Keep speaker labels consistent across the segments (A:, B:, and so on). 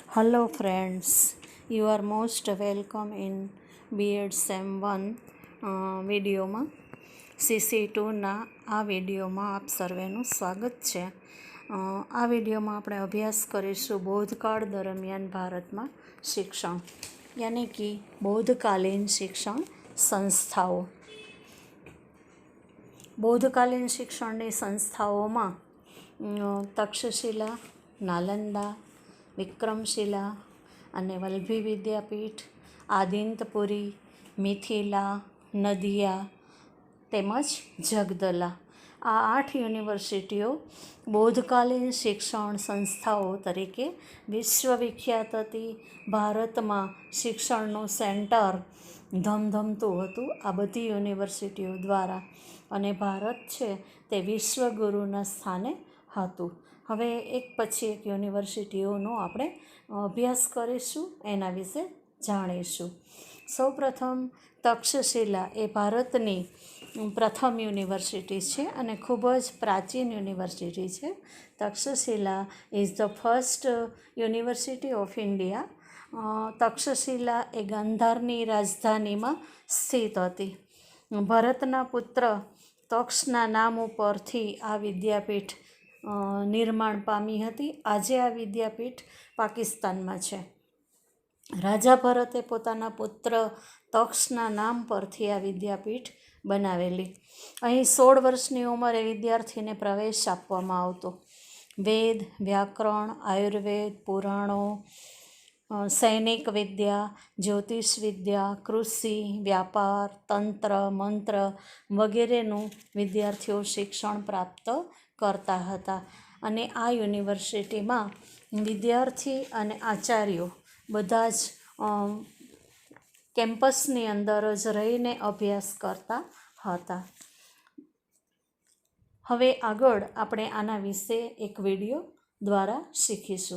A: Hello friends, you are most welcome in B.Ed Sem 1 વિડીયોમાં CC2ના આ વિડીયોમાં આપ સર્વેનું સ્વાગત છે. આ વિડીયોમાં આપણે અભ્યાસ કરીશું બૌદ્ધકાળ દરમિયાન ભારતમાં શિક્ષણ યાની કે બૌદ્ધકાલીન શિક્ષણ સંસ્થાઓ. બૌદ્ધકાલીન શિક્ષણની સંસ્થાઓમાં તક્ષશિલા, નાલંદા, વિક્રમશિલા અને વલ્લભી વિદ્યાપીઠ, આદિંતપુરી, મિથિલા, નદિયા તેમજ જગદલા આ 8 યુનિવર્સિટીઓ બૌદ્ધકાલીન શિક્ષણ સંસ્થાઓ તરીકે વિશ્વવિખ્યાત હતી. ભારતમાં શિક્ષણનું સેન્ટર ધમધમતું હતું આ બધી યુનિવર્સિટીઓ દ્વારા, અને ભારત છે તે વિશ્વગુરુના સ્થાને હતું. હવે એક પછી એક યુનિવર્સિટીઓનો આપણે અભ્યાસ કરીશું, એના વિશે જાણીશું. સૌપ્રથમ તક્ષશિલા એ ભારતની પ્રથમ યુનિવર્સિટી છે અને ખૂબ જ પ્રાચીન યુનિવર્સિટી છે. Takshashila is the first university of India. Takshashila એ ગાંધારની રાજધાનીમાં સ્થિત હતી. ભરતના પુત્ર તક્ષના નામ ઉપરથી આ વિદ્યાપીઠ નિર્માણ પામી હતી. આજે આ વિદ્યાપીઠ પાકિસ્તાનમાં છે. રાજા ભરતે પોતાના પુત્ર તક્ષના નામ પરથી આ વિદ્યાપીઠ બનાવેલી. અહીં 16 વર્ષની ઉંમરે વિદ્યાર્થીને પ્રવેશ આપવામાં આવતો. વેદ, વ્યાકરણ, આયુર્વેદ, પુરાણો, સૈનિક વિદ્યા, જ્યોતિષ વિદ્યા, કૃષિ, વ્યાપાર, તંત્ર, મંત્ર વગેરેનું વિદ્યાર્થીઓ શિક્ષણ પ્રાપ્ત કરતા હતા. અને આ યુનિવર્સિટીમાં વિદ્યાર્થી અને આચાર્યો બધા જ કેમ્પસની અંદર જ રહીને અભ્યાસ કરતા હતા. હવે આગળ આપણે આના વિશે એક વિડીયો દ્વારા શીખીશું.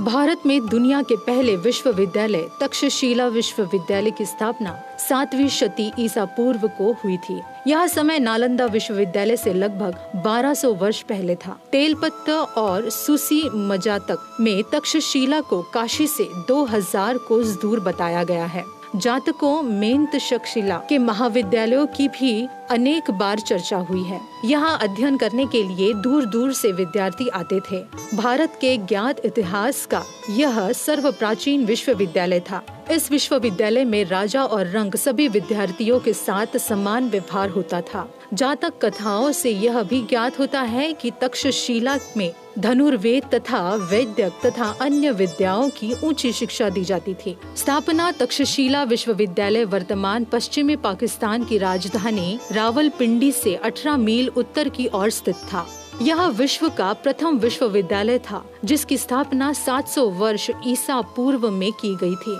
B: भारत में दुनिया के पहले विश्वविद्यालय तक्षशिला विश्वविद्यालय की स्थापना 7वीं शती ईसा पूर्व को हुई थी. यह समय नालंदा विश्वविद्यालय से लगभग 1200 वर्ष पहले था. तेलपत्त और सुसी मजातक में तक्षशिला को काशी से 2000 कोस दूर बताया गया है. जातकों में तक्षशिला के महाविद्यालयों की भी अनेक बार चर्चा हुई है. यहाँ अध्ययन करने के लिए दूर दूर से विद्यार्थी आते थे. भारत के ज्ञात इतिहास का यह सर्व प्राचीन विश्वविद्यालय था. इस विश्वविद्यालय में राजा और रंक सभी विद्यार्थियों के साथ समान व्यवहार होता था. जातक कथाओं से यह भी ज्ञात होता है कि तक्षशिला में धनुर्वेद तथा वैद्यक तथा अन्य विद्याओं की ऊंची शिक्षा दी जाती थी. स्थापना तक्षशिला विश्वविद्यालय वर्तमान पश्चिमी पाकिस्तान की राजधानी रावलपिंडी से 18 मील उत्तर की ओर स्थित था. यह विश्व का प्रथम विश्वविद्यालय था जिसकी स्थापना 700 वर्ष ईसा पूर्व में की गई थी.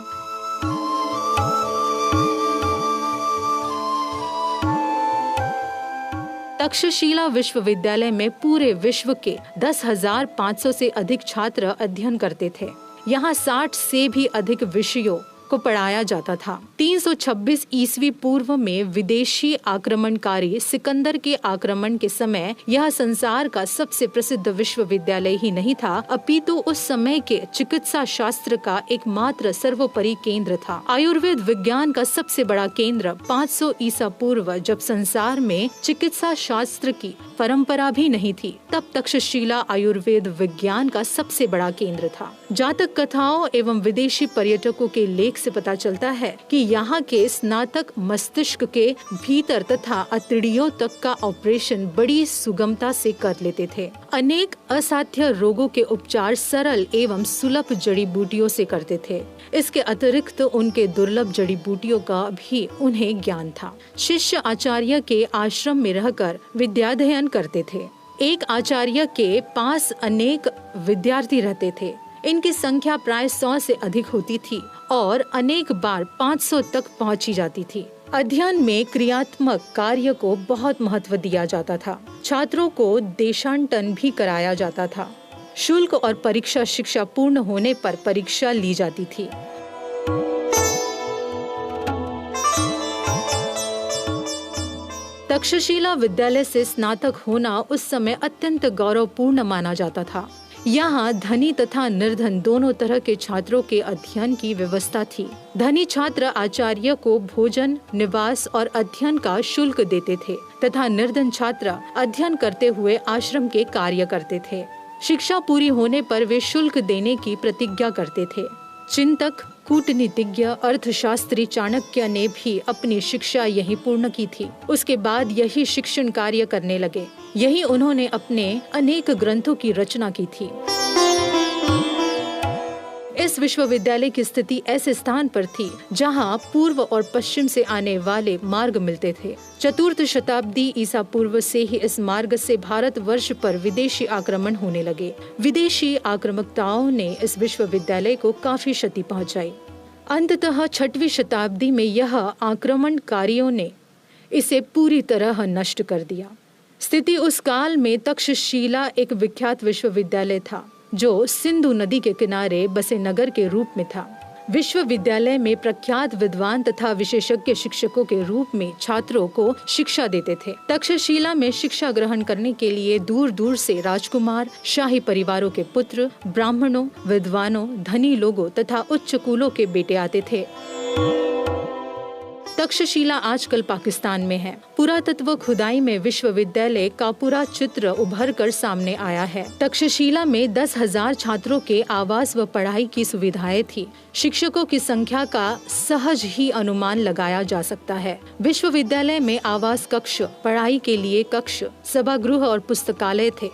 B: तक्षशिला विश्वविद्यालय में पूरे विश्व के 10,500 से अधिक छात्र अध्ययन करते थे. यहाँ 60 से भी अधिक विषयों को पढ़ाया जाता था. 326 ईस्वी पूर्व में विदेशी आक्रमणकारी सिकंदर के आक्रमण के समय यह संसार का सबसे प्रसिद्ध विश्वविद्यालय ही नहीं था, अपितु उस समय के चिकित्सा शास्त्र का एकमात्र सर्वोपरि केंद्र था. आयुर्वेद विज्ञान का सबसे बड़ा केंद्र 500 ईसा पूर्व, जब संसार में चिकित्सा शास्त्र की परंपरा भी नहीं थी, तब तक्षशिला आयुर्वेद विज्ञान का सबसे बड़ा केंद्र था. जातक कथाओं एवं विदेशी पर्यटकों के लेख से पता चलता है कि यहाँ के स्नातक मस्तिष्क के भीतर तथा अतड़ियों तक का ऑपरेशन बड़ी सुगमता से कर लेते थे. अनेक असाध्य रोगों के उपचार सरल एवं सुलभ जड़ी बूटियों से करते थे. इसके अतिरिक्त उनके दुर्लभ जड़ी बूटियों का भी उन्हें ज्ञान था. शिष्य आचार्य के आश्रम में रहकर विद्याध्ययन करते थे. एक आचार्य के पास अनेक विद्यार्थी रहते थे. इनकी संख्या प्राय 100 से अधिक होती थी और अनेक बार 500 तक पहुंची जाती थी. अध्ययन में क्रियात्मक कार्य को बहुत महत्व दिया जाता था. छात्रों को देशांतरण भी कराया जाता था. शुल्क और परीक्षा शिक्षा पूर्ण होने पर परीक्षा ली जाती थी. तक्षशिला विद्यालय से स्नातक होना उस समय अत्यंत गौरवपूर्ण माना जाता था। यहाँ धनी तथा निर्धन दोनों तरह के छात्रों के अध्ययन की व्यवस्था थी। धनी छात्र आचार्य को भोजन, निवास और अध्ययन का शुल्क देते थे तथा निर्धन छात्र अध्ययन करते हुए आश्रम के कार्य करते थे। शिक्षा पूरी होने पर वे शुल्क देने की प्रतिज्ञा करते थे। चिंतक, कूटनीतिज्ञ, अर्थशास्त्री चाणक्य ने भी अपनी शिक्षा यहीं पूर्ण की थी। उसके बाद यही शिक्षण कार्य करने लगे। यही उन्होंने अपने अनेक ग्रंथों की रचना की थी। इस विश्वविद्यालय की स्थिति ऐसे स्थान पर थी जहां पूर्व और पश्चिम से आने वाले मार्ग मिलते थे। चतुर्थ शताब्दी ईसा पूर्व से ही इस मार्ग से भारतवर्ष पर विदेशी आक्रमण होने लगे। विदेशी आक्रामकताओं ने इस विश्वविद्यालय को काफी क्षति पहुंचाई। अंततः 6वीं शताब्दी में यह आक्रमणकारियों ने इसे पूरी तरह नष्ट कर दिया। स्थिति उस काल में तक्षशिला एक विख्यात विश्वविद्यालय था जो सिंधु नदी के किनारे बसे नगर के रूप में था। विश्वविद्यालय में प्रख्यात विद्वान तथा विशेषज्ञ शिक्षकों के रूप में छात्रों को शिक्षा देते थे। तक्षशिला में शिक्षा ग्रहण करने के लिए दूर दूर से राजकुमार, शाही परिवारों के पुत्र, ब्राह्मणों, विद्वानों, धनी लोगों तथा उच्च कुलों के बेटे आते थे। तक्षशिला आजकल पाकिस्तान में है। पुरातत्व खुदाई में विश्वविद्यालय का पूरा चित्र उभर कर सामने आया है। तक्षशिला में 10,000 छात्रों के आवास व पढ़ाई की सुविधाएं थी। शिक्षकों की संख्या का सहज ही अनुमान लगाया जा सकता है। विश्वविद्यालय में आवास कक्ष, पढ़ाई के लिए कक्ष, सभागृह और पुस्तकालय थे।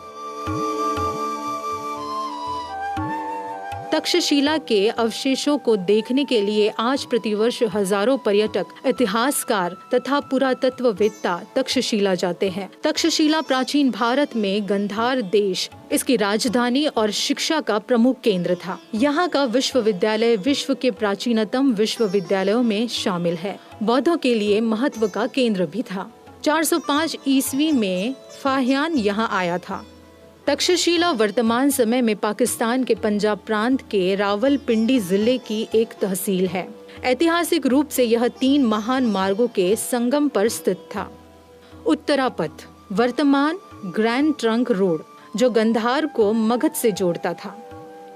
B: तक्षशिला के अवशेषों को देखने के लिए आज प्रतिवर्ष हजारों पर्यटक, इतिहासकार तथा पुरातत्ववेत्ता तक्षशिला जाते हैं। तक्षशिला प्राचीन भारत में गंधार देश इसकी राजधानी और शिक्षा का प्रमुख केंद्र था। यहाँ का विश्वविद्यालय विश्व के प्राचीनतम विश्वविद्यालयों में शामिल है। बौद्धों के लिए महत्व का केंद्र भी था। 405 ईस्वी में फाहियान यहाँ आया था। तक्षशिला वर्तमान समय में पाकिस्तान के पंजाब प्रांत के रावलपिंडी जिले की एक तहसील है। ऐतिहासिक रूप से यह 3 महान मार्गों के संगम पर स्थित था। उत्तरापथ, वर्तमान ग्रैंड ट्रंक रोड, जो गंधार को मगध से जोड़ता था।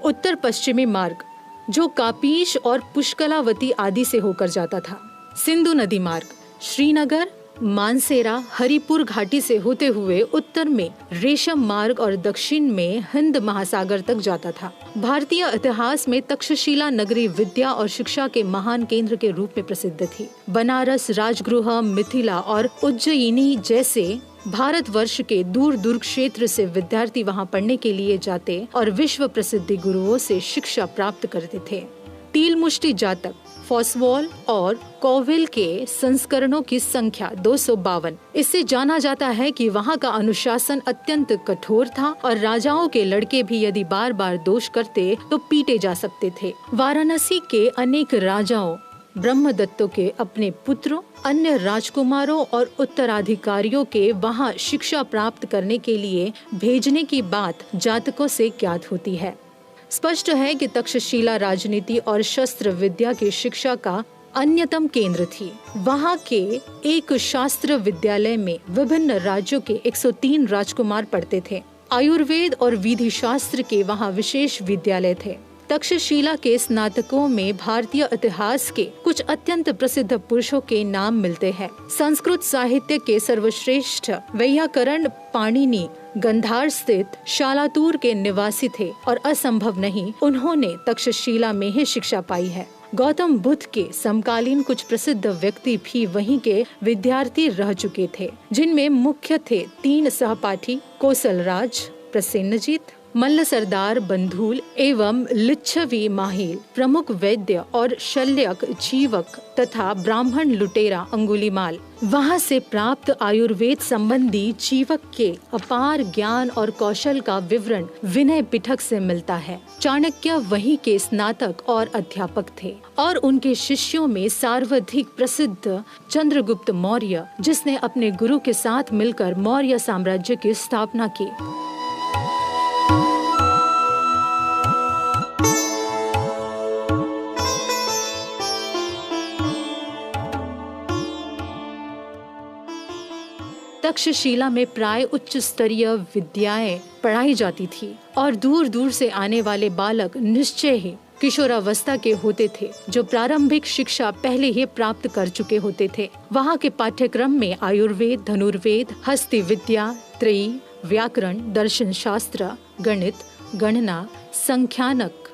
B: उत्तर पश्चिमी मार्ग, जो कापीश और पुष्कलावती आदि से होकर जाता था। सिंधु नदी मार्ग, श्रीनगर, मानसेरा, हरिपुर घाटी से होते हुए उत्तर में रेशम मार्ग और दक्षिण में हिंद महासागर तक जाता था। भारतीय इतिहास में तक्षशिला नगरी विद्या और शिक्षा के महान केंद्र के रूप में प्रसिद्ध थी। बनारस, राजगृह, मिथिला और उज्जयिनी जैसे भारतवर्ष के दूर दूर क्षेत्र से विद्यार्थी वहां पढ़ने के लिए जाते और विश्व प्रसिद्ध गुरुओं से शिक्षा प्राप्त करते थे। तीलमुष्टि जातक, फॉसवॉल और कोविल के संस्करणों की संख्या 252। इससे जाना जाता है कि वहाँ का अनुशासन अत्यंत कठोर था और राजाओं के लड़के भी यदि बार बार दोष करते तो पीटे जा सकते थे। वाराणसी के अनेक राजाओं, ब्रह्मदत्तों के अपने पुत्रों, अन्य राजकुमारों और उत्तराधिकारियों के वहाँ शिक्षा प्राप्त करने के लिए भेजने की बात जातकों से ज्ञात होती है। स्पष्ट है कि तक्षशिला राजनीति और शस्त्र विद्या की शिक्षा का अन्यतम केंद्र थी। वहाँ के एक शास्त्र विद्यालय में विभिन्न राज्यों के 103 राजकुमार पढ़ते थे। आयुर्वेद और विधि शास्त्र के वहाँ विशेष विद्यालय थे। तक्षशिला के स्नातकों में भारतीय इतिहास के कुछ अत्यंत प्रसिद्ध पुरुषों के नाम मिलते हैं। संस्कृत साहित्य के सर्वश्रेष्ठ वैयाकरण पाणिनि गंधार स्थित शालातूर के निवासी थे और असंभव नहीं, उन्होंने तक्षशिला में ही शिक्षा पाई है। गौतम बुद्ध के समकालीन कुछ प्रसिद्ध व्यक्ति भी वहीं के विद्यार्थी रह चुके थे, जिनमें मुख्य थे 3 सहपाठी, कौशलराज, प्रसेनजीत, मल्ल सरदार बंधुल एवं लिच्छवी माहिल, प्रमुख वैद्य और शल्यक जीवक तथा ब्राह्मण लुटेरा अंगुलीमाल। वहाँ से प्राप्त आयुर्वेद संबंधी जीवक के अपार ज्ञान और कौशल का विवरण विनय पिटक से मिलता है। चाणक्य वहीं के स्नातक और अध्यापक थे और उनके शिष्यों में सर्वाधिक प्रसिद्ध चंद्रगुप्त मौर्य, जिसने अपने गुरु के साथ मिलकर मौर्य साम्राज्य की स्थापना की। तक्षशिला में प्राय उच्च स्तरीय विद्याएं पढ़ाई जाती थी और दूर दूर से आने वाले बालक निश्चय ही किशोरावस्था के होते थे, जो प्रारंभिक शिक्षा पहले ही प्राप्त कर चुके होते थे। वहाँ के पाठ्यक्रम में आयुर्वेद, धनुर्वेद, हस्ती विद्या, त्रयी, व्याकरण, दर्शन शास्त्र, गणित, गणना, संख्यानक,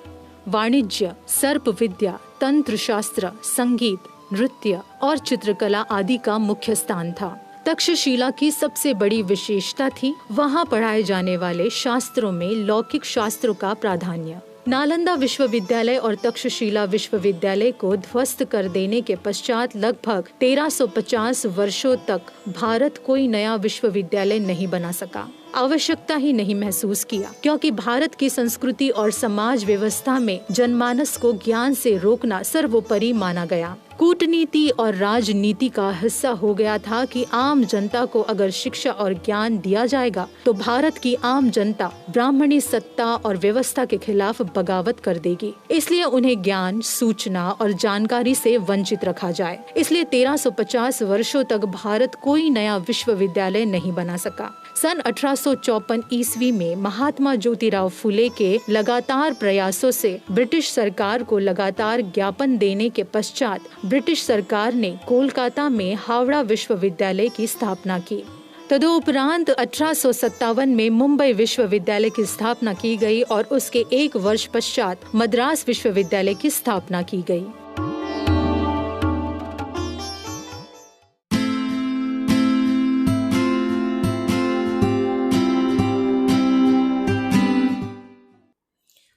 B: वाणिज्य, सर्प विद्या, तंत्र शास्त्र, संगीत, नृत्य और चित्रकला आदि का मुख्य स्थान था। तक्षशिला की सबसे बड़ी विशेषता थी वहाँ पढ़ाए जाने वाले शास्त्रों में लौकिक शास्त्रों का प्राधान्य। नालंदा विश्वविद्यालय और तक्षशिला विश्वविद्यालय को ध्वस्त कर देने के पश्चात लगभग 1350 वर्षों तक भारत कोई नया विश्वविद्यालय नहीं बना सका। आवश्यकता ही नहीं महसूस किया, क्योंकि भारत की संस्कृति और समाज व्यवस्था में जनमानस को ज्ञान से रोकना सर्वोपरि माना गया। कूटनीति और राजनीति का हिस्सा हो गया था कि आम जनता को अगर शिक्षा और ज्ञान दिया जाएगा तो भारत की आम जनता ब्राह्मणी सत्ता और व्यवस्था के खिलाफ बगावत कर देगी। इसलिए उन्हें ज्ञान, सूचना और जानकारी से वंचित रखा जाए। इसलिए 1350 वर्षों तक भारत कोई नया विश्वविद्यालय नहीं बना सका। सन 1854 ईस्वी में महात्मा ज्योतिराव फुले के लगातार प्रयासों से ब्रिटिश सरकार को लगातार ज्ञापन देने के पश्चात ब्रिटिश सरकार ने कोलकाता में हावड़ा विश्वविद्यालय की स्थापना की। तदुपरांत 1857 में मुंबई विश्वविद्यालय की स्थापना की गई और उसके एक वर्ष पश्चात मद्रास विश्वविद्यालय की स्थापना की गई।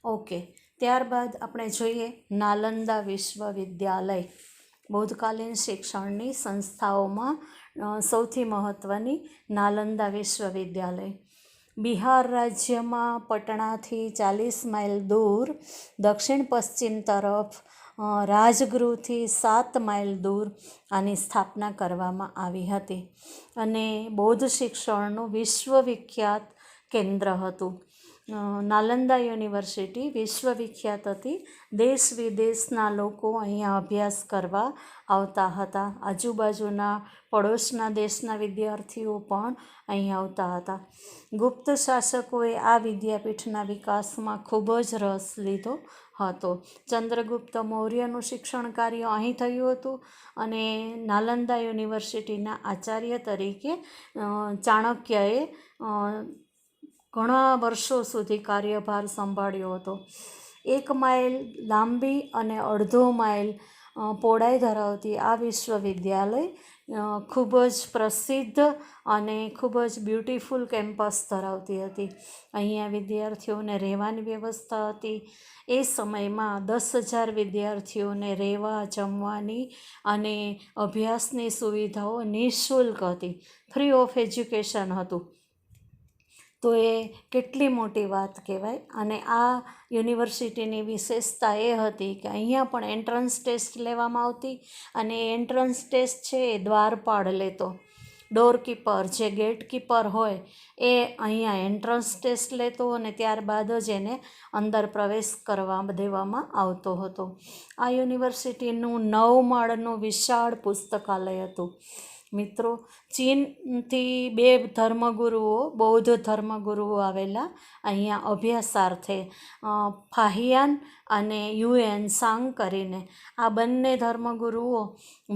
A: ઓકે, ત્યારબાદ આપણે જોઈએ નાલંદા વિશ્વવિદ્યાલય. બૌદ્ધકાલીન શિક્ષણની સંસ્થાઓમાં સૌથી મહત્ત્વની નાલંદા વિશ્વવિદ્યાલય. બિહાર રાજ્યમાં પટણાથી 40 માઇલ દૂર દક્ષિણ પશ્ચિમ તરફ રાજગૃહથી 7 માઇલ દૂર આની સ્થાપના કરવામાં આવી હતી અને બૌદ્ધ શિક્ષણનું વિશ્વવિખ્યાત કેન્દ્ર હતું. નાલંદા યુનિવર્સિટી વિશ્વવિખ્યાત હતી. દેશ વિદેશના લોકો અહીંયા અભ્યાસ કરવા આવતા હતા. આજુબાજુના પડોશના દેશના વિદ્યાર્થીઓ પણ અહીં આવતા હતા. ગુપ્ત શાસકોએ આ વિદ્યાપીઠના વિકાસમાં ખૂબ જ રસ લીધો હતો. ચંદ્રગુપ્ત મૌર્યનું શિક્ષણ કાર્ય અહીં થયું હતું અને નાલંદા યુનિવર્સિટીના આચાર્ય તરીકે ચાણક્યએ ઘણા વર્ષો સુધી કાર્યભાર સંભાળ્યો હતો. 1 માઇલ લાંબી અને 1.5 માઇલ પહોળાઈ ધરાવતી આ વિશ્વવિદ્યાલય ખૂબ જ પ્રસિદ્ધ અને ખૂબ જ બ્યુટિફુલ કેમ્પસ ધરાવતી હતી. અહીંયા વિદ્યાર્થીઓને રહેવાની વ્યવસ્થા હતી. એ સમયમાં 10,000 વિદ્યાર્થીઓને રહેવા, જમવાની અને અભ્યાસની સુવિધાઓ નિઃશુલ્ક હતી. ફ્રી ઓફ એજ્યુકેશન હતું. તો એ કેટલી મોટી વાત કહેવાય. અને આ યુનિવર્સિટીની વિશેષતા એ હતી કે અહીંયા પણ એન્ટ્રન્સ ટેસ્ટ લેવામાં આવતી અને એન્ટ્રન્સ ટેસ્ટ છે એ દ્વારપાળ લેતો. ડોરકીપર, જે ગેટકીપર હોય એ અહીંયા એન્ટ્રન્સ ટેસ્ટ લેતો અને ત્યારબાદ જ એને અંદર પ્રવેશ કરવા દેવામાં આવતો હતો. આ યુનિવર્સિટીનું 9 માળનું વિશાળ પુસ્તકાલય હતું. મિત્રો, ચીનથી 2 ધર્મગુરુઓ, બૌદ્ધ ધર્મગુરુઓ આવેલા અહીંયા અભ્યાસાર્થે. ફાહિયાન અને યુએન સાંગ કરીને આ બંને ધર્મગુરુઓ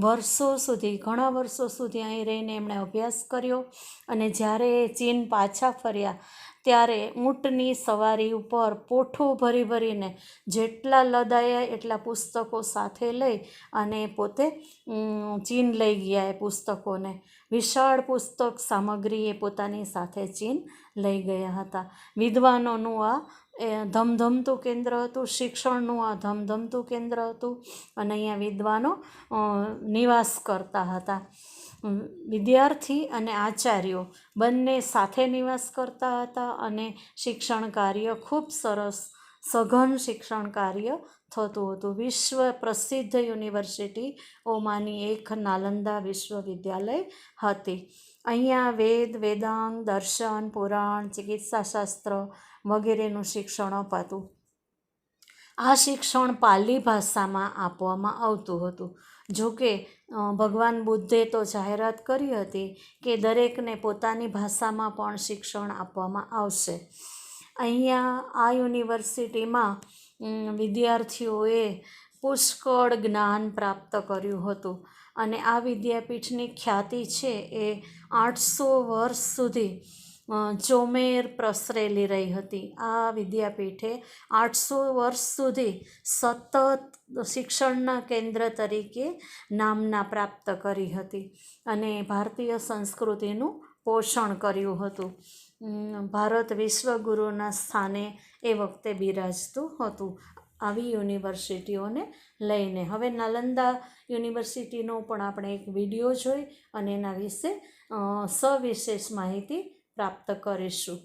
A: વર્ષો સુધી, ઘણા વર્ષો સુધી અહીં રહીને એમણે અભ્યાસ કર્યો અને જ્યારે ચીન પાછા ફર્યા ત્યારે ઊંટની સવારી ઉપર પોઠું ભરી ભરીને જેટલા લદાયા એટલા પુસ્તકો સાથે લઈ અને પોતે ચીન લઈ ગયા. એ પુસ્તકોને વિશાળ પુસ્તક સામગ્રી એ પોતાની સાથે ચીન લઈ ગયા હતા. વિદ્વાનોનું આ ધમધમતું કેન્દ્ર હતું. શિક્ષણનું આ ધમધમતું કેન્દ્ર હતું અને અહીંયા વિદ્વાનો નિવાસ કરતા હતા. વિદ્યાર્થી અને આચાર્યો બંને સાથે નિવાસ કરતા હતા અને શિક્ષણ કાર્ય ખૂબ સરસ, સઘન શિક્ષણ કાર્ય થતું હતું. વિશ્વ પ્રસિદ્ધ યુનિવર્સિટીઓમાંની એક નાલંદા વિશ્વવિદ્યાલય હતી. અહીંયા વેદ, વેદાંગ, દર્શન, પુરાણ, ચિકિત્સાશાસ્ત્ર વગેરેનું શિક્ષણ અપાતું. આ શિક્ષણ પાલી ભાષામાં આપવામાં આવતું હતું. જોકે ભગવાન બુદ્ધે તો જાહેરાત કરી હતી કે દરેકને પોતાની ભાષામાં પણ શિક્ષણ આપવામાં આવશે. અહીંયા આ યુનિવર્સિટીમાં વિદ્યાર્થીઓએ પુષ્કળ જ્ઞાન પ્રાપ્ત કર્યું હતું અને આ વિદ્યાપીઠની ખ્યાતિ છે એ 800 વર્ષ સુધી ચોમેર પ્રસરેલી રહી હતી. આ વિદ્યાપીઠે 800 વર્ષ સુધી સતત શિક્ષણના કેન્દ્ર તરીકે નામના પ્રાપ્ત કરી હતી અને ભારતીય સંસ્કૃતિનું પોષણ કર્યું હતું. ભારત વિશ્વગુરુના સ્થાને એ વખતે બિરાજતું હતું આવી યુનિવર્સિટીઓને લઈને. હવે નાલંદા યુનિવર્સિટીનો પણ આપણે એક વિડીયો જોઈ અને એના વિશે સવિશેષ માહિતી પ્રાપ્ત કરીશું.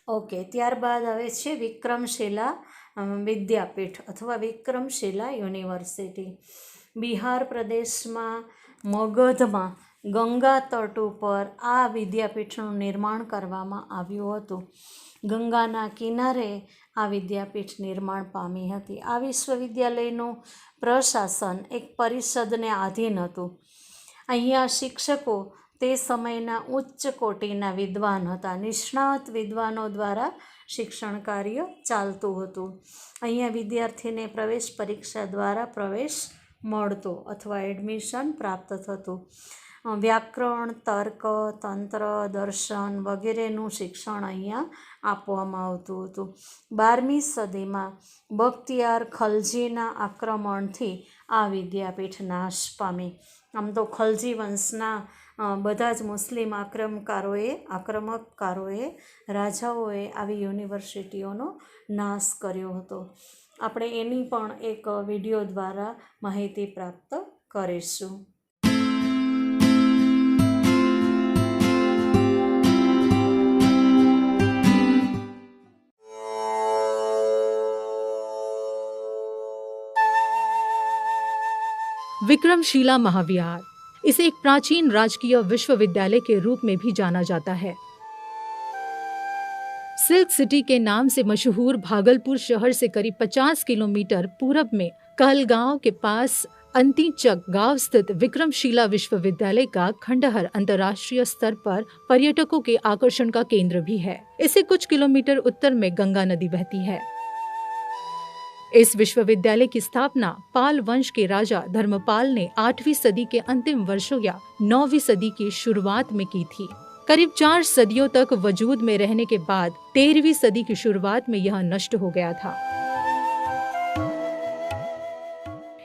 A: ઓકે, ત્યારબાદ આવે છે વિક્રમશિલા વિદ્યાપીઠ અથવા વિક્રમશિલા યુનિવર્સિટી. બિહાર પ્રદેશમાં મગધમાં ગંગા તટ ઉપર આ વિદ્યાપીઠનું નિર્માણ કરવામાં આવ્યું હતું. ગંગાના કિનારે આ વિદ્યાપીઠ નિર્માણ પામી હતી. આ વિશ્વવિદ્યાલયનું પ્રશાસન એક પરિષદને આધીન હતું. અહીંયા શિક્ષકો તે સમયના ઉચ્ચ કોટીના વિદ્વાન હતા. નિષ્ણાત વિદ્વાનો દ્વારા શિક્ષણ કાર્ય ચાલતું હતું. અહીંયા વિદ્યાર્થીને પ્રવેશ પરીક્ષા દ્વારા પ્રવેશ મળતો અથવા એડમિશન પ્રાપ્ત થતું. વ્યાકરણ, તર્ક, તંત્ર, દર્શન વગેરેનું શિક્ષણ અહીંયા આપવામાં આવતું હતું. 12મી સદીમાં બખ્તિયાર ખલજીના આક્રમણથી આ વિદ્યાપીઠ નાશ પામી. આમ તો ખલજી વંશના બધા જ મુસ્લિમ આક્રમકકારોએ રાજાઓએ આવી યુનિવર્સિટીઓનો નાશ કર્યો હતો. આપણે એની પણ એક વિડીયો દ્વારા માહિતી પ્રાપ્ત કરીશું.
B: विक्रमशिला महाविहार, इसे एक प्राचीन राजकीय विश्वविद्यालय के रूप में भी जाना जाता है. सिल्क सिटी के नाम से मशहूर भागलपुर शहर से करीब 50 किलोमीटर पूरब में कहलगांव के पास अंतीचक गांव स्थित विक्रमशिला विश्वविद्यालय का खंडहर अंतर्राष्ट्रीय स्तर पर पर्यटकों के आकर्षण का केंद्र भी है. इससे कुछ किलोमीटर उत्तर में गंगा नदी बहती है. इस विश्वविद्यालय की स्थापना पाल वंश के राजा धर्मपाल ने 8वीं सदी के अंतिम वर्षों या 9वीं सदी की शुरुआत में की थी. करीब 4 सदियों तक वजूद में रहने के बाद 13वीं सदी की शुरुआत में यह नष्ट हो गया था.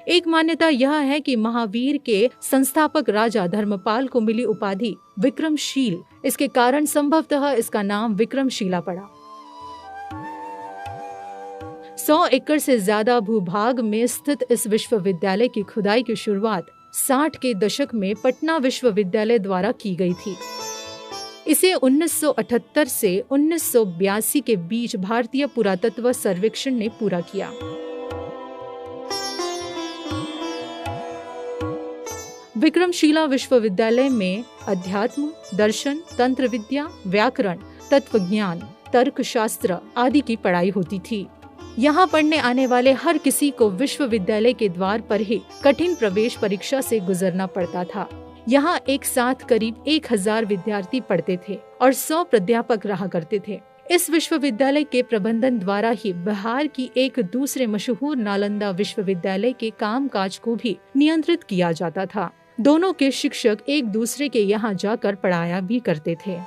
B: एक मान्यता यह है कि महावीर के संस्थापक राजा धर्मपाल को मिली उपाधि विक्रमशील, इसके कारण संभवतः इसका नाम विक्रमशिला पड़ा. 100 एकड़ से ज्यादा भूभाग में स्थित इस विश्वविद्यालय की खुदाई की शुरुआत 60 के दशक में पटना विश्वविद्यालय द्वारा की गई थी. इसे 1978 से 1982 के बीच भारतीय पुरातत्व सर्वेक्षण ने पूरा किया. विक्रमशिला विश्वविद्यालय में अध्यात्म, दर्शन, तंत्र विद्या, व्याकरण, तत्वज्ञान, तर्कशास्त्र आदि की पढ़ाई होती थी. यहाँ पढ़ने आने वाले हर किसी को विश्वविद्यालय के द्वार पर ही कठिन प्रवेश परीक्षा से गुजरना पड़ता था. यहाँ एक साथ करीब 1000 विद्यार्थी पढ़ते थे और 100 प्राध्यापक रहा करते थे. इस विश्वविद्यालय के प्रबंधन द्वारा ही बिहार की एक दूसरे मशहूर नालंदा विश्वविद्यालय के कामकाज को भी नियंत्रित किया जाता था. दोनों के शिक्षक एक दूसरे के यहाँ जाकर पढ़ाया भी करते थे.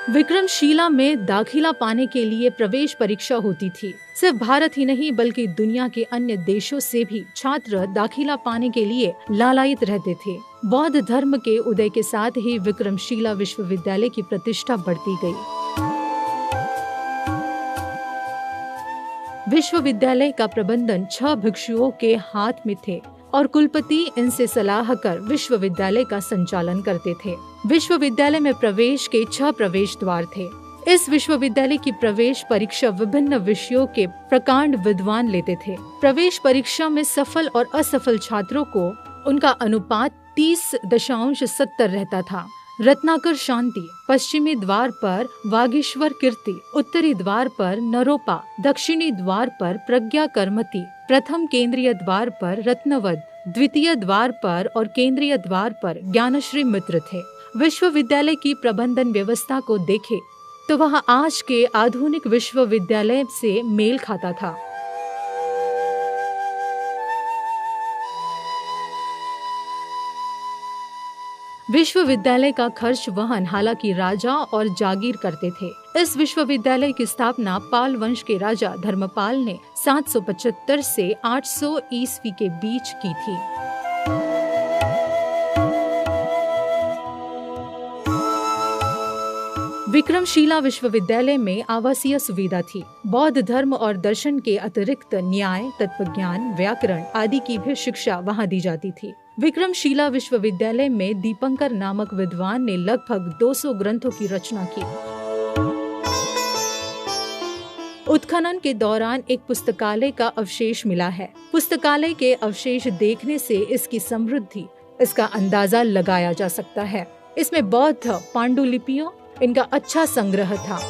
B: विक्रमशिला में दाखिला पाने के लिए प्रवेश परीक्षा होती थी. सिर्फ भारत ही नहीं बल्कि दुनिया के अन्य देशों से भी छात्र दाखिला पाने के लिए लालायित रहते थे. बौद्ध धर्म के उदय के साथ ही विक्रमशिला विश्वविद्यालय की प्रतिष्ठा बढ़ती गई. विश्वविद्यालय का प्रबंधन 6 भिक्षुओं के हाथ में थे और कुलपति इनसे सलाह कर विश्वविद्यालय का संचालन करते थे. विश्वविद्यालय में प्रवेश के 6 प्रवेश द्वार थे. इस विश्वविद्यालय की प्रवेश परीक्षा विभिन्न विषयों के प्रकांड विद्वान लेते थे. प्रवेश परीक्षा में सफल और असफल छात्रों को उनका अनुपात 30.70 रहता था. रत्नाकर शांति पश्चिमी द्वार पर वागीश्वर कीर्ति, उत्तरी द्वार पर नरोपा, दक्षिणी द्वार पर प्रज्ञा करमती, प्रथम केंद्रीय द्वार पर रत्नवद, द्वितीय द्वार पर और केंद्रीय द्वार पर ज्ञानश्री मित्र थे. विश्वविद्यालय की प्रबंधन व्यवस्था को देखे तो वह आज के आधुनिक विश्वविद्यालय से मेल खाता था. विश्वविद्यालय का खर्च वहन हालांकि राजा और जागीर करते थे. इस विश्वविद्यालय की स्थापना पाल वंश के राजा धर्मपाल ने 775 से 800 ईस्वी के बीच की थी. विक्रमशिला विश्वविद्यालय में आवासीय सुविधा थी. बौद्ध धर्म और दर्शन के अतिरिक्त न्याय, तत्वज्ञान, व्याकरण आदि की भी शिक्षा वहां दी जाती थी. विक्रमशिला विश्वविद्यालय में दीपंकर नामक विद्वान ने लगभग 200 ग्रंथों की रचना की। उत्खनन के दौरान एक पुस्तकालय का अवशेष मिला है। पुस्तकालय के अवशेष देखने से इसकी समृद्धि, इसका अंदाजा लगाया जा सकता है। इसमें बौद्ध पांडुलिपियों इनका अच्छा संग्रह था।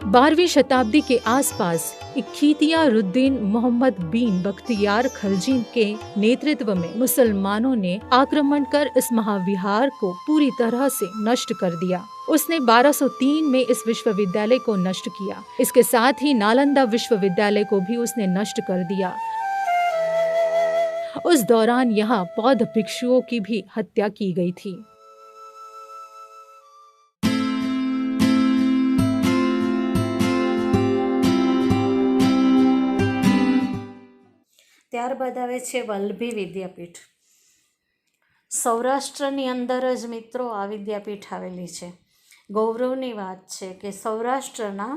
B: बारहवीं शताब्दी के आसपास इख्तियारुद्दीन मोहम्मद बिन बख्तियार खलजी के नेतृत्व में मुसलमानों ने आक्रमण कर इस महाविहार को पूरी तरह से नष्ट कर दिया। उसने 1203 में इस विश्वविद्यालय को नष्ट किया। इसके साथ ही नालंदा विश्वविद्यालय को भी उसने नष्ट कर दिया। उस दौरान यहाँ बौद्ध भिक्षुओं की भी हत्या की गई थी।
A: ત્યારબાદ આવે છે વલ્લભી વિદ્યાપીઠ। સૌરાષ્ટ્રની અંદર જ મિત્રો આ વિદ્યાપીઠ આવેલી છે। ગૌરવની વાત છે કે સૌરાષ્ટ્રના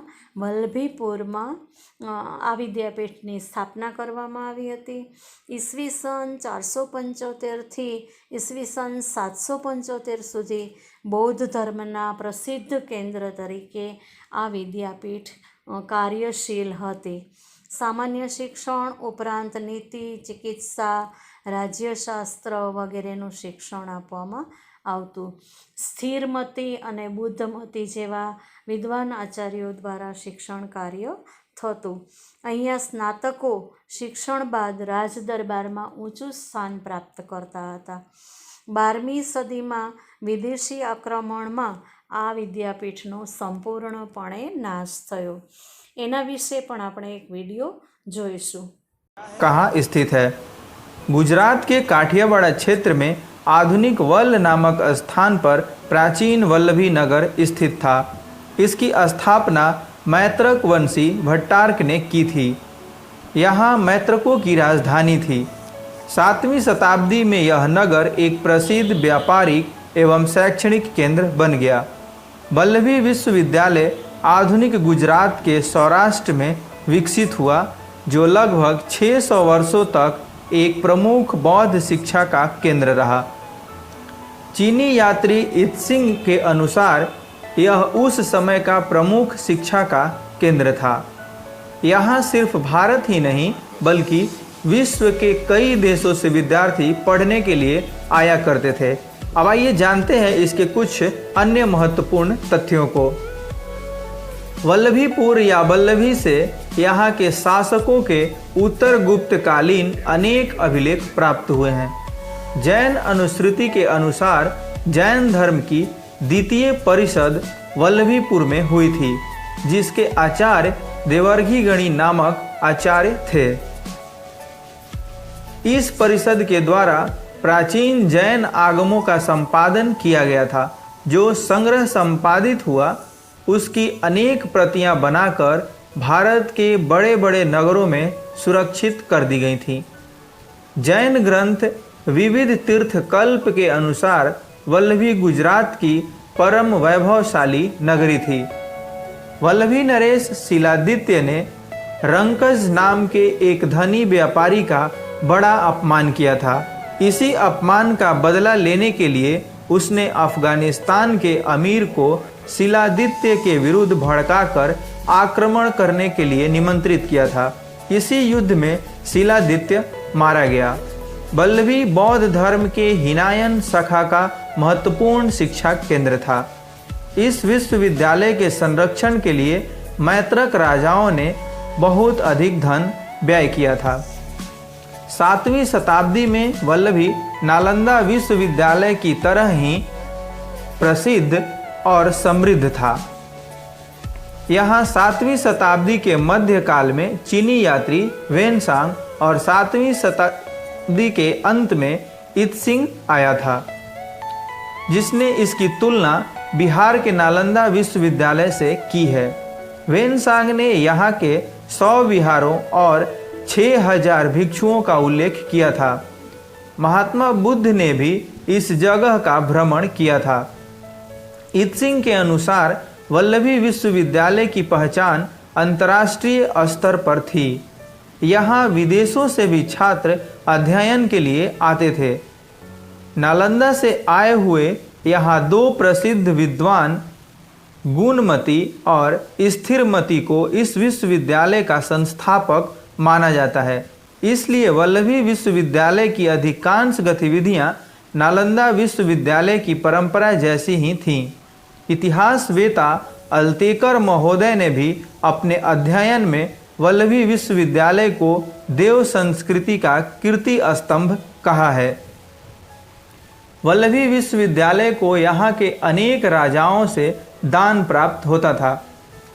A: વલ્લભીપુરમાં આ વિદ્યાપીઠની સ્થાપના કરવામાં આવી હતી। ઈસવીસન 475 ઈસવીસન 775 સુધી બૌદ્ધ ધર્મના પ્રસિદ્ધ કેન્દ્ર તરીકે આ વિદ્યાપીઠ કાર્યશીલ હતી। સામાન્ય શિક્ષણ ઉપરાંત નીતિ, ચિકિત્સા, રાજ્યશાસ્ત્ર વગેરેનું શિક્ષણ આપવામાં આવતું। સ્થિરમતી અને બુદ્ધમતી જેવા વિદ્વાન આચાર્યો દ્વારા શિક્ષણ કાર્ય થતું। અહીંયા સ્નાતકો શિક્ષણ બાદ રાજદરબારમાં ઊંચું સ્થાન પ્રાપ્ત કરતા હતા। 12મી સદીમાં વિદેશી આક્રમણમાં આ વિદ્યાપીઠનો સંપૂર્ણપણે નાશ થયો। એના વિશે પણ આપણે એક વિડીયો જોઈશું।
C: कहाँ स्थित है? गुजरात के काठियावाड़ क्षेत्र में आधुनिक वल्ल नामक स्थान पर प्राचीन वल्लभी नगर स्थित था। इसकी स्थापना मैत्रक वंशी भट्टारक ने की थी। यहाँ मैत्रकों की राजधानी थी। 7वीं शताब्दी में यह नगर एक प्रसिद्ध व्यापारिक एवं शैक्षणिक केंद्र बन गया। वल्लभी विश्वविद्यालय आधुनिक गुजरात के सौराष्ट्र में विकसित हुआ, जो लगभग 600 वर्षों तक एक प्रमुख बौद्ध शिक्षा का केंद्र रहा। चीनी यात्री इत्सिंग के अनुसार यह उस समय का प्रमुख शिक्षा का केंद्र था। यहाँ सिर्फ भारत ही नहीं बल्कि विश्व के कई देशों से विद्यार्थी पढ़ने के लिए आया करते थे। अब आइए जानते हैं इसके कुछ अन्य महत्वपूर्ण तथ्यों को। वल्लभीपुर या वल्लभी से यहाँ के शासकों के उत्तर गुप्तकालीन अनेक अभिलेख प्राप्त हुए हैं। जैन अनुश्रुति के अनुसार जैन धर्म की द्वितीय परिषद वल्लभीपुर में हुई थी, जिसके आचार्य देवर्घी गणी नामक आचार्य थे। इस परिषद के द्वारा प्राचीन जैन आगमों का संपादन किया गया था। जो संग्रह संपादित हुआ उसकी अनेक प्रतियां बनाकर भारत के बड़े बड़े नगरों में सुरक्षित कर दी गई थीं। जैन ग्रंथ विविध तीर्थ कल्प के अनुसार वल्लभी गुजरात की परम वैभवशाली नगरी थी। वल्लभी नरेश शिलादित्य ने रंकज नाम के एक धनी व्यापारी का बड़ा अपमान किया था। इसी अपमान का बदला लेने के लिए उसने अफगानिस्तान के अमीर को शिलादित्य के विरुद्ध भड़काकर आक्रमण करने के लिए निमंत्रित किया था। इसी युद्ध में शिलादित्य मारा गया। वल्लभी बौद्ध धर्म के हिनायन शाखा का महत्वपूर्ण शिक्षा केंद्र था। इस विश्वविद्यालय के संरक्षण के लिए मैत्रक राजाओं ने बहुत अधिक धन व्यय किया था। 7वीं शताब्दी में वल्लभी नालंदा विश्वविद्यालय की तरह ही प्रसिद्ध और समृद्ध था। यहाँ 7वीं शताब्दी के मध्यकाल में चीनी यात्री वेनसांग और 7वीं शताब्दी के अंत में इत्सिंग आया था, जिसने इसकी तुलना बिहार के नालंदा विश्वविद्यालय से की है। वेनसांग ने यहाँ के 100 विहारों और 6000 भिक्षुओं का उल्लेख किया था। महात्मा बुद्ध ने भी इस जगह का भ्रमण किया था। इत्सिंग के अनुसार वल्लभी विश्वविद्यालय की पहचान अंतर्राष्ट्रीय स्तर पर थी। यहाँ विदेशों से भी छात्र अध्ययन के लिए आते थे। नालंदा से आए हुए यहाँ दो प्रसिद्ध विद्वान गुणमती और स्थिरमती को इस विश्वविद्यालय का संस्थापक माना जाता है। इसलिए वल्लभी विश्वविद्यालय की अधिकांश गतिविधियां नालंदा विश्वविद्यालय की परंपरा जैसी ही थीं। इतिहासवेता अल्तेकर महोदय ने भी अपने अध्ययन में वल्लभी विश्वविद्यालय को देव संस्कृति का कीर्ति स्तंभ कहा है। वल्लभी विश्वविद्यालय को यहाँ के अनेक राजाओं से दान प्राप्त होता था।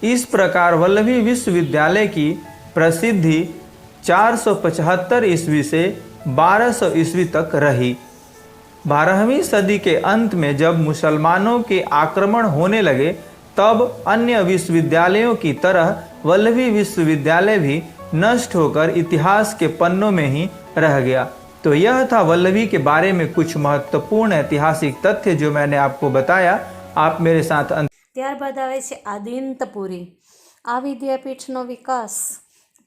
C: इस प्रकार वल्लभी विश्वविद्यालय की प्रसिद्धि 475 ईस्वी से 1200 ईस्वी तक रही। 12वीं सदी के अंत में जब मुसलमानों के आक्रमण होने लगे, तब अन्य विश्वविद्यालयों की तरह वल्लभी विश्वविद्यालय भी नष्ट होकर इतिहास के पन्नों में ही रह गया। तो यह था वल्लभी के बारे में कुछ महत्वपूर्ण ऐतिहासिक तथ्य जो मैंने आपको बताया। आप मेरे साथ
A: ત્યારબાદ આવે છે આદિંતપુરી। આ વિદ્યાપીઠનો વિકાસ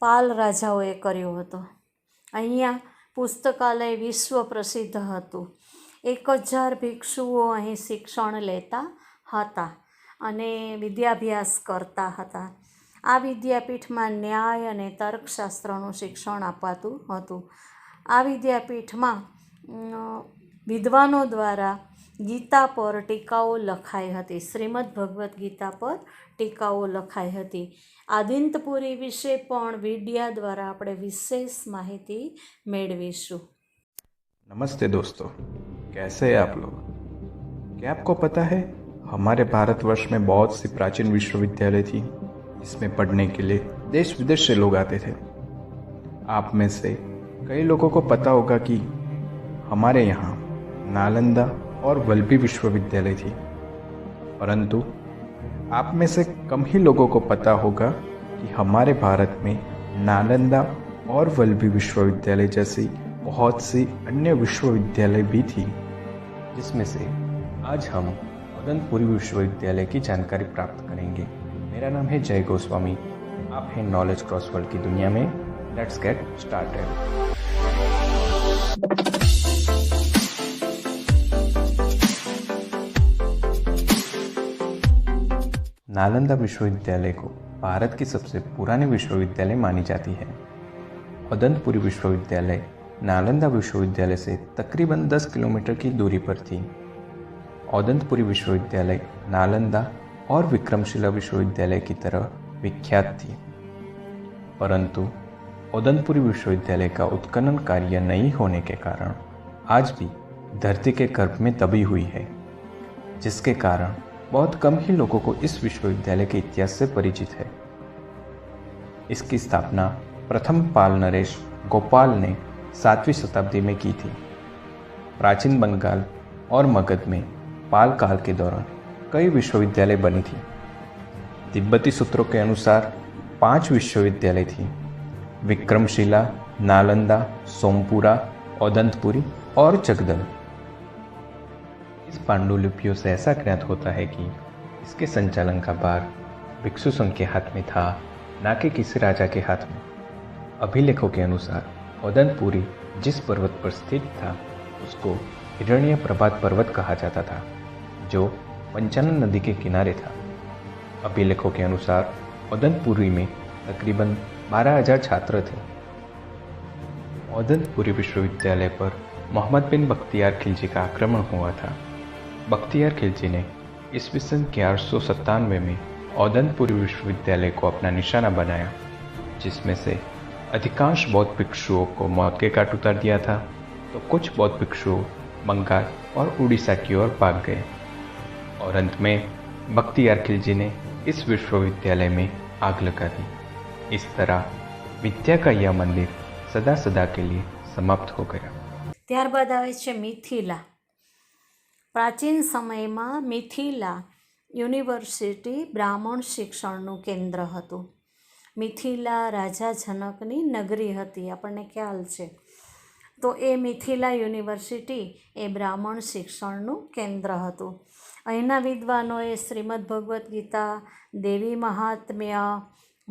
A: પાલ રાજાઓએ કર્યો હતો। અહીંયા પુસ્તકાલય વિશ્વ પ્રસિદ્ધ હતું। 1000 ભિક્ષુઓ અહીં શિક્ષણ લેતા હતા અને વિદ્યાભ્યાસ કરતા હતા। આ વિદ્યાપીઠમાં ન્યાય અને તર્કશાસ્ત્રનું શિક્ષણ અપાતું હતું। આ વિદ્યાપીઠમાં વિદ્વાનો દ્વારા ગીતા પર ટીકાઓ લખાઈ હતી। શ્રીમદ ભગવદ્ ગીતા પર ટીકાઓ લખાઈ હતી। આદિંતપુરી વિશે પણ વીડિયા દ્વારા આપણે વિશેષ માહિતી મેળવીશું।
D: नमस्ते दोस्तों, कैसे हैं आप लोग? क्या आपको पता है हमारे भारतवर्ष में बहुत सी प्राचीन विश्वविद्यालय थी जिसमें पढ़ने के लिए देश विदेश से लोग आते थे। आप में से कई लोगों को पता होगा कि हमारे यहाँ नालंदा और वल्लभी विश्वविद्यालय थी, परंतु आप में से कम ही लोगों को पता होगा कि हमारे भारत में नालंदा और वल्लभी विश्वविद्यालय जैसी बहुत सी अन्य विश्वविद्यालय भी थी,
E: जिसमें से आज हम उदंतपुरी विश्वविद्यालय की जानकारी प्राप्त करेंगे। मेरा नाम है जय गोस्वामी। आप हैं नॉलेज क्रॉसवर्ड की दुनिया में। Let's get started. नालंदा विश्वविद्यालय को भारत की सबसे पुरानी विश्वविद्यालय मानी जाती है। उदंतपुरी विश्वविद्यालय नालंदा विश्वविद्यालय से तकरीबन 10 किलोमीटर की दूरी पर थी। उदंतपुरी विश्वविद्यालय नालंदा और विक्रमशिला विश्वविद्यालय की तरह विख्यात थी, परंतु उदंतपुरी विश्वविद्यालय का उत्खनन कार्य नहीं होने के कारण आज भी धरती के गर्भ में दबी हुई है, जिसके कारण बहुत कम ही लोगों को इस विश्वविद्यालय के इतिहास से परिचित है। इसकी स्थापना प्रथम पाल नरेश गोपाल ने 7वीं शताब्दी में की थी। प्राचीन बंगाल और मगध में पाल काल के दौरान कई विश्वविद्यालय बनी थी। तिब्बती सूत्रों के अनुसार 5 विश्वविद्यालय थी: विक्रमशिला, नालंदा, सोमपुरा, उदंतपुरी और जगदल। इस पांडुलिपियों से ऐसा ज्ञात होता है कि इसके संचालन का भार भिक्षु संघ के हाथ में था, न कि किसी राजा के हाथ में। अभिलेखों के अनुसार उदंतपुरी जिस पर्वत पर स्थित था उसको हिरण्य प्रभात पर्वत कहा जाता था, जो पंचानन नदी के किनारे था। अभिलेखों के अनुसार उदंतपुरी में तकरीबन 12,000 छात्र थे। उदंतपुरी विश्वविद्यालय पर मोहम्मद बिन बख्तियार खिलजी का आक्रमण हुआ था। बख्तियार खिलजी ने ईस्वी सन 1197 में उदंतपुरी विश्वविद्यालय को अपना निशाना बनाया, जिसमें से अधिकांश बौद्ध भिक्षुओं को मौत के घाट उतार दिया था, तो कुछ बौद्ध भिक्षुओं बंगाल और उड़ीसा की ओर भाग गए और अंत में बख्तियार खिलजी ने इस विश्वविद्यालय में आग लगा दी। इस तरह विद्या का यह मंदिर सदा सदा के लिए समाप्त हो गया।
A: ત્યારબાદ આવે છે મિથિલા। પ્રાચીન સમયમાં મિથિલા યુનિવર્સિટી બ્રાહ્મણ શિક્ષણનું કેન્દ્ર હતું। મિથિલા રાજા જનકની નગરી હતી, આપણને ખ્યાલ છે। તો એ મિથિલા યુનિવર્સિટી એ બ્રાહ્મણ શિક્ષણનું કેન્દ્ર હતું। અહીંના વિદ્વાનોએ શ્રીમદ ભગવદ્ ગીતા, દેવી મહાત્મ્ય,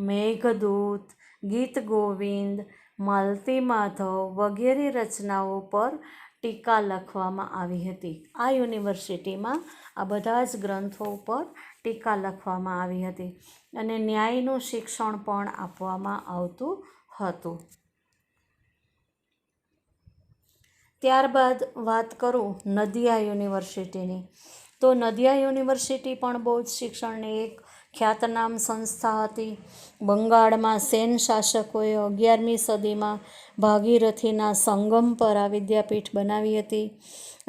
A: મેઘદૂત, ગીત ગોવિંદ, માલતી માધવ વગેરે રચનાઓ પર ટીકા લખવામાં આવી હતી. આ યુનિવર્સિટીમાં આ બધા જ ગ્રંથો પર ટીકા લખવામાં આવી હતી અને ન્યાયનું શિક્ષણ પણ આપવામાં આવતું હતું. ત્યારબાદ વાત કરું નદિયા યુનિવર્સિટીની, તો નદિયા યુનિવર્સિટી પણ બૌદ્ધ શિક્ષણની એક ખ્યાતનામ સંસ્થા હતી. બંગાળમાં સેન શાસકોએ 11મી સદીમાં ભાગીરથીના સંગમ પર આ વિદ્યાપીઠ બનાવી હતી.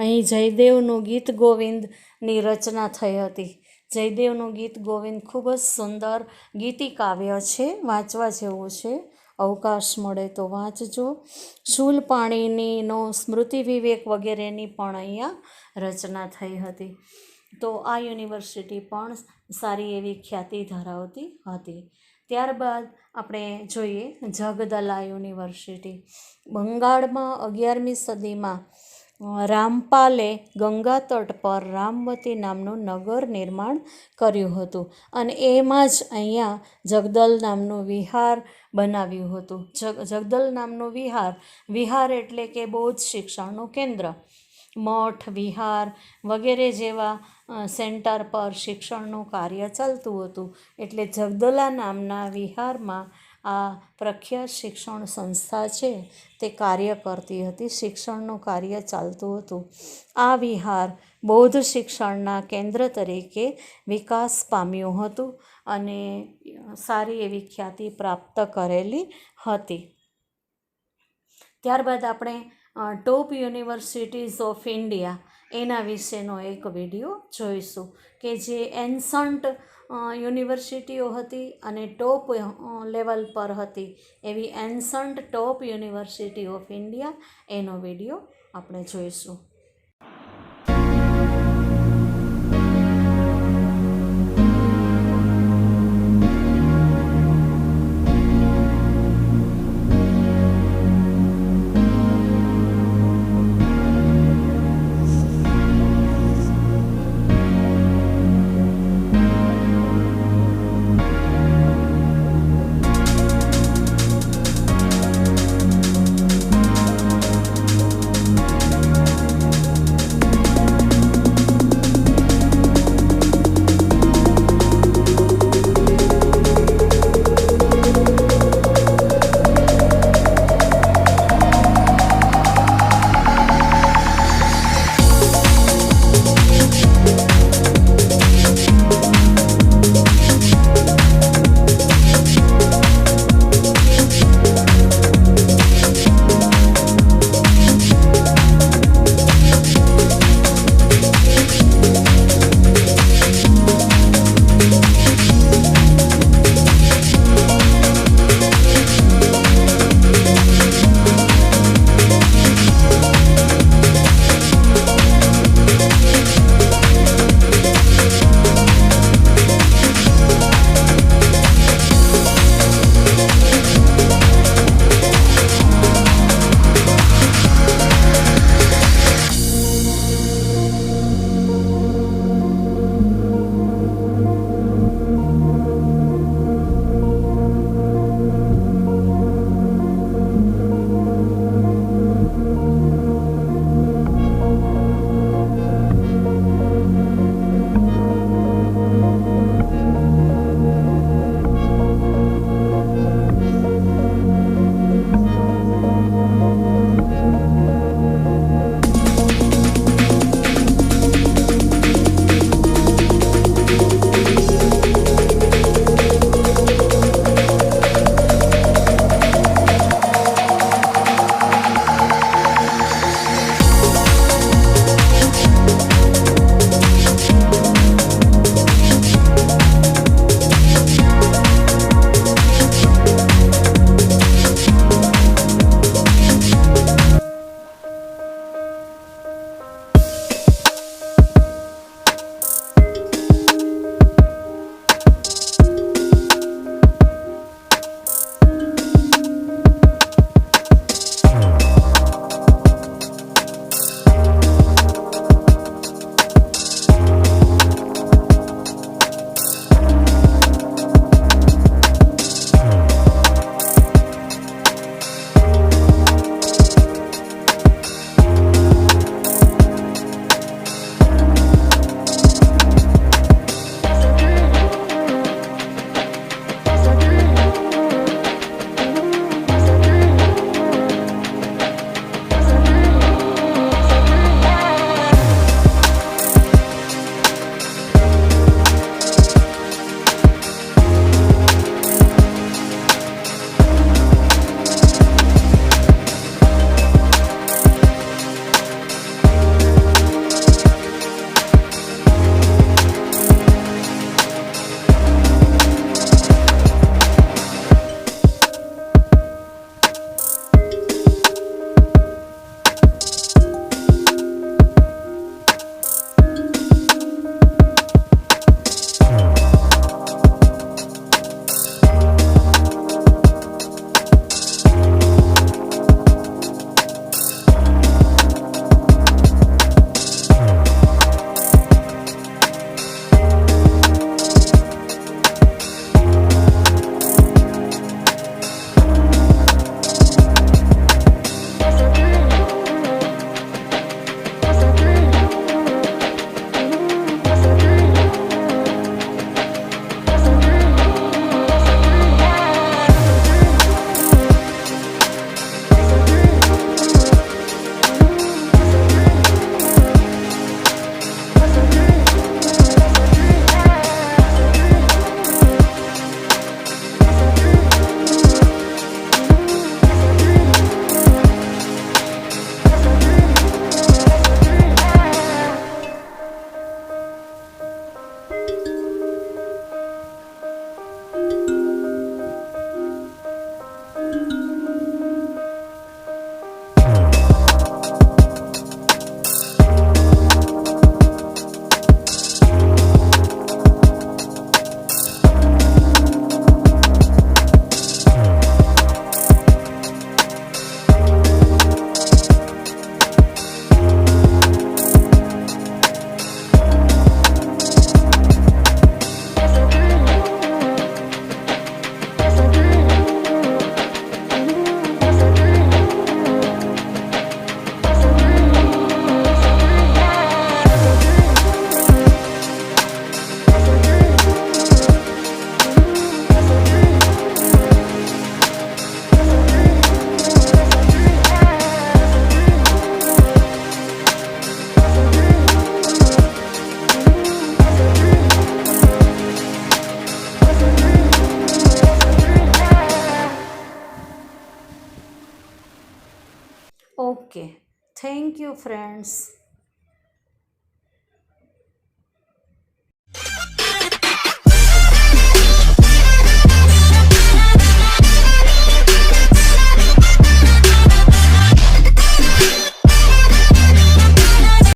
A: અહીં જયદેવનું ગીત ગોવિંદની રચના થઈ હતી. જયદેવનું ગીત ગોવિંદ ખૂબ જ સુંદર ગીતિ કાવ્ય છે, વાંચવા જેવું છે. અવકાશ મળે તો વાંચજો. શૂલપાણીનીનો સ્મૃતિ વિવેક વગેરેની પણ અહીંયા રચના થઈ હતી. તો આ યુનિવર્સિટી પણ સારી એવી ખ્યાતિ ધરાવતી હતી. ત્યારબાદ આપણે જોઈએ જગદલા યુનિવર્સિટી. બંગાળમાં 11મી સદીમાં રામપાલે ગંગા તટ પર રામવતી નામનું નગર નિર્માણ કર્યું હતું અને એમાં જ અહીંયા જગદલ નામનું વિહાર બનાવ્યું હતું. જગદલ નામનું વિહાર એટલે કે બૌદ્ધ શિક્ષણનું કેન્દ્ર. મઠ, વિહાર વગેરે જેવા સેન્ટર પર શિક્ષણનું કાર્ય ચાલતું હતું. એટલે જગદલા નામના વિહારમાં આ પ્રખ્યાત શિક્ષણ સંસ્થા છે તે કાર્ય કરતી હતી, શિક્ષણનું કાર્ય ચાલતું હતું. આ વિહાર બૌદ્ધ શિક્ષણના કેન્દ્ર તરીકે વિકાસ પામ્યું હતું અને સારી એવી ખ્યાતિ પ્રાપ્ત કરેલી હતી. ત્યારબાદ આપણે ટોપ યુનિવર્સિટીઝ ઓફ ઇન્ડિયા એના વિશેનો એક વિડીયો જોઈશું કે જે એન્સન્ટ યુનિવર્સિટીઓ હતી અને ટોપ લેવલ પર હતી એવી એન્સન્ટ ટોપ યુનિવર્સિટી ઓફ ઇન્ડિયા એનો વિડીયો આપણે જોઈશું. Okay, thank you friends.